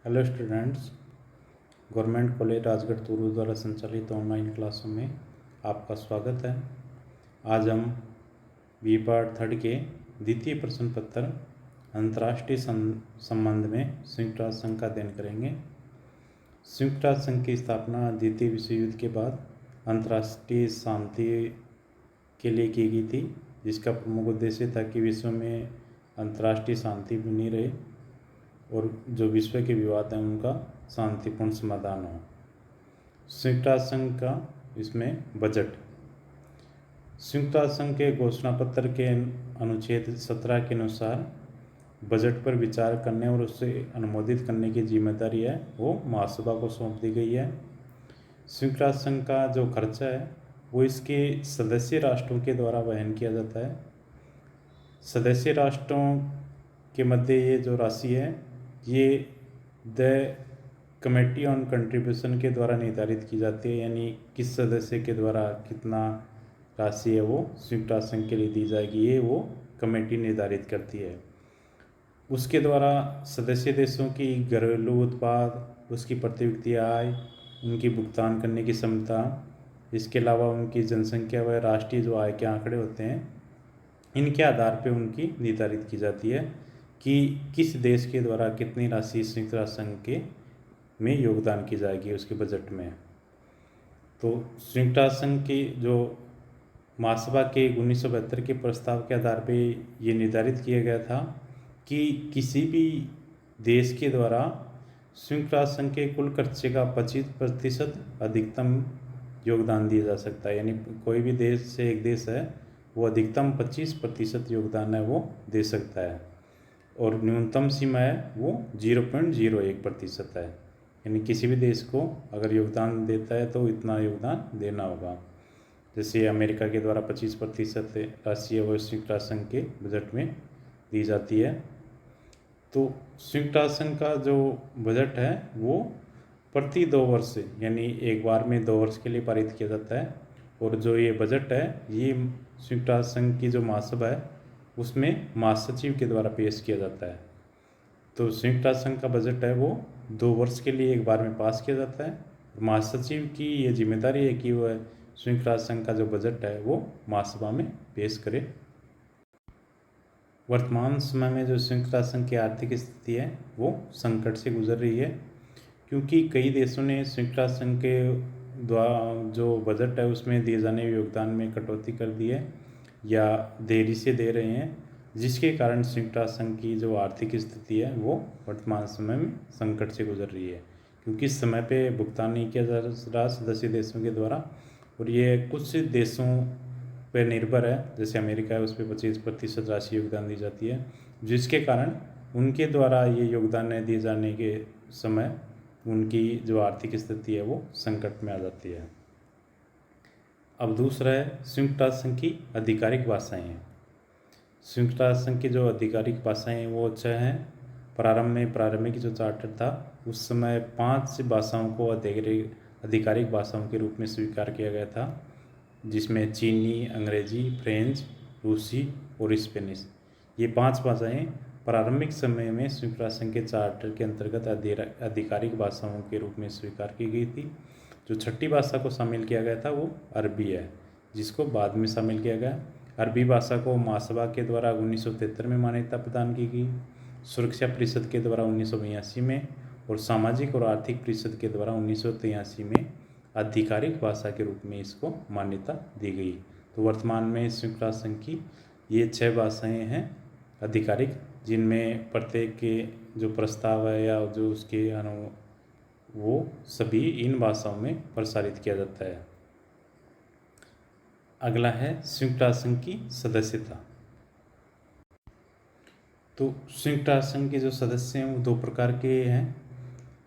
Hello students, government college Rajgarh तूरू द्वारा संचालित ऑनलाइन क्लासों में आपका स्वागत है। आज हम बी पार्ट थर्ड के द्वितीय प्रश्न पत्र अंतर्राष्ट्रीय संबंध में संयुक्त राष्ट्र संघ का अध्ययन करेंगे। संयुक्त राष्ट्र संघ की स्थापना द्वितीय विश्व युद्ध के बाद अंतर्राष्ट्रीय शांति के लिए की गई थी, जिसका प्रमुख उद्देश्य था कि विश्व में अंतर्राष्ट्रीय शांति बनी रहे और जो विश्व के विवाद हैं उनका शांतिपूर्ण समाधान हो। संयुक्त राष्ट्र संघ का इसमें बजट, संयुक्त राष्ट्र संघ के घोषणा पत्र के अनुच्छेद 17 के अनुसार बजट पर विचार करने और उसे अनुमोदित करने की जिम्मेदारी है वो महासभा को सौंप दी गई है। संयुक्त राष्ट्र संघ का जो खर्चा है वो इसके सदस्य राष्ट्रों के द्वारा वहन किया जाता है। सदस्य राष्ट्रों के मध्य ये जो राशि है ये द कमेटी ऑन कंट्रीब्यूशन के द्वारा निर्धारित की जाती है, यानी किस सदस्य के द्वारा कितना राशि है वो संयुक्त राष्ट्र संघ के लिए दी जाएगी, ये वो कमेटी निर्धारित करती है। उसके द्वारा सदस्य देशों की घरेलू उत्पाद, उसकी प्रति व्यक्ति आय, उनकी भुगतान करने की क्षमता, इसके अलावा उनकी जनसंख्या व राष्ट्रीय जो आय के आंकड़े होते हैं, इनके आधार पर उनकी निर्धारित की जाती है कि किस देश के द्वारा कितनी राशि संयुक्त राष्ट्र संघ के में योगदान की जाएगी उसके बजट में। तो संयुक्त राष्ट्र संघ की जो महासभा के 1972 के प्रस्ताव के आधार पे ये निर्धारित किया गया था कि किसी भी देश के द्वारा संयुक्त राष्ट्र संघ के कुल खर्चे का 25% अधिकतम योगदान दिया जा सकता है, यानी कोई भी देश से एक देश है वो अधिकतम 25% योगदान है वो दे सकता है, और न्यूनतम सीमा है वो 0.01% है, यानी किसी भी देश को अगर योगदान देता है तो इतना योगदान देना होगा। जैसे अमेरिका के द्वारा 25% राशि है वो संयुक्त राष्ट्र संघ के बजट में दी जाती है। तो संयुक्त राष्ट्र संघ का जो बजट है वो प्रति 2 वर्ष यानी एक बार में 2 वर्ष के लिए पारित किया जाता है, और जो ये बजट है ये संयुक्त राष्ट्र संघ की जो महासभा है उसमें महासचिव के द्वारा पेश किया जाता है। तो संयुक्त राष्ट्र संघ का बजट है वो 2 वर्ष के लिए एक बार में पास किया जाता है। महासचिव की ये जिम्मेदारी है कि वह संयुक्त राष्ट्र संघ का जो बजट है वो महासभा में पेश करे। वर्तमान समय में जो संयुक्त राष्ट्र संघ की आर्थिक स्थिति है वो संकट से गुजर रही है, क्योंकि कई देशों ने संयुक्त राष्ट्र संघ के द्वारा जो बजट है उसमें दिए जाने योगदान में कटौती कर दी है या देरी से दे रहे हैं, जिसके कारण संयुक्त राष्ट्र संघ की जो आर्थिक स्थिति है वो वर्तमान समय में संकट से गुजर रही है, क्योंकि समय पे भुगतान नहीं किया जा रहा सदस्य देशों के द्वारा, और ये कुछ देशों पर निर्भर है, जैसे अमेरिका है उस पर 25% राशि योगदान दी जाती है, जिसके कारण उनके द्वारा ये योगदान नहीं दिए जाने के समय उनकी जो आर्थिक स्थिति है वो संकट में आ जाती है। अब दूसरा है संयुक्त राष्ट्र संघ की आधिकारिक भाषाएं हैं। संयुक्त राष्ट्र संघ की जो आधिकारिक भाषाएं हैं वो अच्छा है। प्रारंभिक जो चार्टर था उस समय 5 भाषाओं को आधिकारिक भाषाओं के रूप में स्वीकार किया गया था, जिसमें चीनी, अंग्रेजी, फ्रेंच, रूसी और स्पेनिश, ये 5 भाषाएं प्रारंभिक समय में संयुक्त राष्ट्र संघ के चार्टर के अंतर्गत आधिकारिक भाषाओं के रूप में स्वीकार की गई थी। जो छठी भाषा को शामिल किया गया था वो अरबी है, जिसको बाद में शामिल किया गया। अरबी भाषा को महासभा के द्वारा 1973 में मान्यता प्रदान की गई, सुरक्षा परिषद के द्वारा 1982 में, और सामाजिक और आर्थिक परिषद के द्वारा 1983 में आधिकारिक भाषा के रूप में इसको मान्यता दी गई। तो वर्तमान में संयुक्त राष्ट्र संघ की ये 6 भाषाएं हैं आधिकारिक, जिनमें प्रत्येक के जो प्रस्ताव है या जो उसके वो सभी इन भाषाओं में प्रसारित किया जाता है। अगला है संयुक्त राष्ट्र संघ की सदस्यता। तो संयुक्त राष्ट्र संघ के जो सदस्य हैं वो 2 प्रकार के हैं।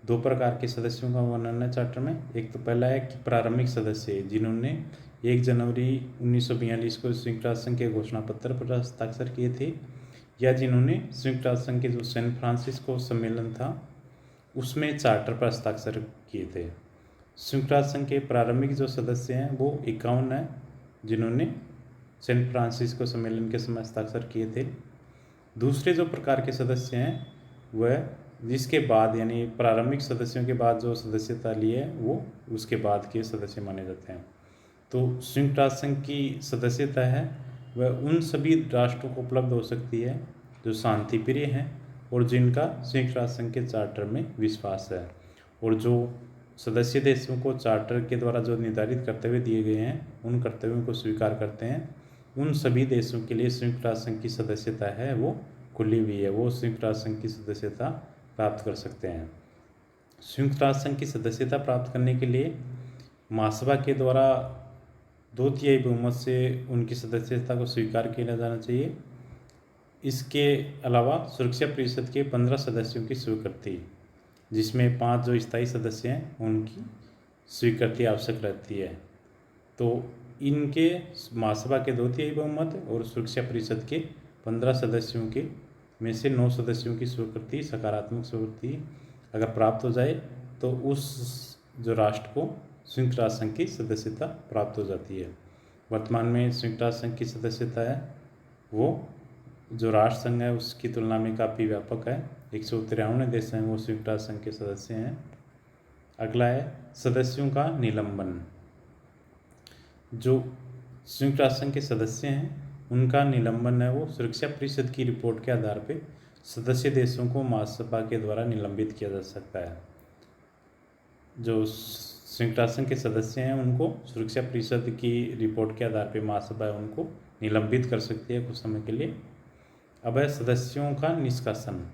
2 प्रकार के सदस्यों का वर्णन है चार्टर में। एक तो पहला है कि प्रारंभिक सदस्य जिन्होंने 1 जनवरी 1942 को संयुक्त राष्ट्र संघ के घोषणा पत्र पर हस्ताक्षर किए थे, या जिन्होंने संयुक्त राष्ट्र संघ के जो सैन फ्रांसिस्को सम्मेलन था उसमें चार्टर पर हस्ताक्षर किए थे। संयुक्त राष्ट्र संघ के प्रारंभिक जो सदस्य हैं वो 51 हैं, जिन्होंने सैन फ्रांसिस्को सम्मेलन के समय हस्ताक्षर किए थे। दूसरे जो प्रकार के सदस्य हैं वह जिसके बाद यानी प्रारंभिक सदस्यों के बाद जो सदस्यता लिए वो उसके बाद के सदस्य माने जाते हैं। तो संयुक्त राष्ट्र संघ की सदस्यता है वह उन सभी राष्ट्रों को उपलब्ध हो सकती है जो शांति प्रिय हैं और जिनका संयुक्त राष्ट्र संघ के चार्टर में विश्वास है, और जो सदस्य देशों को चार्टर के द्वारा जो निर्धारित कर्तव्य दिए गए हैं उन कर्तव्यों को स्वीकार करते हैं। उन सभी देशों के लिए संयुक्त राष्ट्र संघ की सदस्यता है वो खुली हुई है, वो संयुक्त राष्ट्र संघ की सदस्यता प्राप्त कर सकते हैं। संयुक्त राष्ट्र संघ की सदस्यता प्राप्त करने के लिए महासभा के द्वारा 2/3 बहुमत से उनकी सदस्यता को स्वीकार किया जाना चाहिए। इसके अलावा सुरक्षा परिषद के 15 सदस्यों की स्वीकृति, जिसमें 5 जो स्थायी सदस्य हैं उनकी स्वीकृति आवश्यक रहती है। तो इनके महासभा के 2/3 बहुमत और सुरक्षा परिषद के 15 सदस्यों के में से 9 सदस्यों की स्वीकृति, सकारात्मक स्वीकृति अगर प्राप्त हो जाए तो उस जो राष्ट्र को संयुक्त राष्ट्र संघ की सदस्यता प्राप्त हो जाती है। वर्तमान में संयुक्त राष्ट्र संघ की सदस्यता है वो जो राष्ट्र संघ है उसकी तुलना में काफ़ी व्यापक है। 153 देश हैं वो संयुक्त राष्ट्र संघ के सदस्य हैं। अगला है सदस्यों का निलंबन। जो संयुक्त राष्ट्र संघ के सदस्य हैं उनका निलंबन है वो सुरक्षा परिषद की रिपोर्ट के आधार पर सदस्य देशों को महासभा के द्वारा निलंबित किया जा सकता है। जो संयुक्त राष्ट्र संघ के सदस्य हैं उनको सुरक्षा परिषद की रिपोर्ट के आधार पर महासभा उनको निलंबित कर सकती है कुछ समय के लिए। अब है सदस्यों का निष्कासन,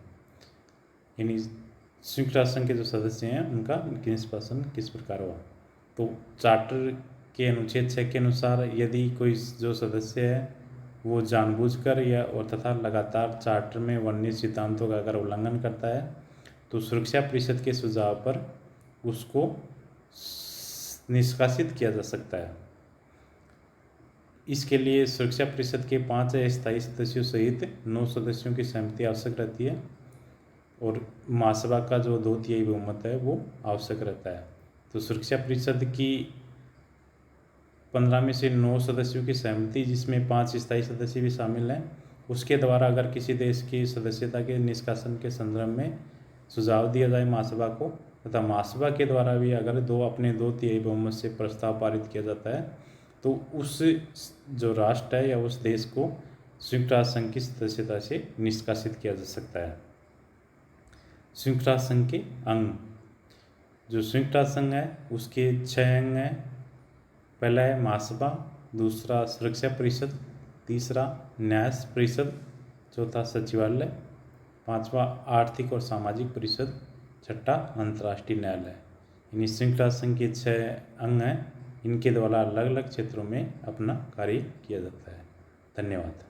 यानी संयुक्त राष्ट्र संघ के जो सदस्य हैं उनका निष्कासन किस प्रकार हुआ। तो चार्टर के अनुच्छेद 6 के अनुसार यदि कोई जो सदस्य है वो जानबूझकर या और तथा लगातार चार्टर में वर्णित सिद्धांतों का अगर उल्लंघन करता है तो सुरक्षा परिषद के सुझाव पर उसको निष्कासित किया जा सकता है। इसके लिए सुरक्षा परिषद के 5 स्थायी सदस्यों सहित 9 सदस्यों की सहमति आवश्यक रहती है और महासभा का जो 2/3 बहुमत है वो आवश्यक रहता है। तो सुरक्षा परिषद की 15 में से 9 सदस्यों की सहमति, जिसमें 5 स्थायी सदस्य भी शामिल हैं, उसके द्वारा अगर किसी देश की सदस्यता के निष्कासन के संदर्भ में सुझाव दिया जाए महासभा को, तथा महासभा के द्वारा भी अगर अपने 2/3 बहुमत से प्रस्ताव पारित किया जाता है तो उस जो राष्ट्र है या उस देश को संयुक्त राष्ट्र संघ की सदस्यता से निष्कासित किया जा सकता है। संयुक्त राष्ट्र संघ के अंग, जो संयुक्त राष्ट्र संघ है उसके 6 अंग हैं। पहला है महासभा, दूसरा सुरक्षा परिषद, तीसरा न्याय परिषद, चौथा सचिवालय, पांचवा आर्थिक और सामाजिक परिषद, छठा अंतर्राष्ट्रीय न्यायालय। इन संयुक्त राष्ट्र संघ के 6 अंग हैं, इनके द्वारा अलग अलग क्षेत्रों में अपना कार्य किया जाता है। धन्यवाद।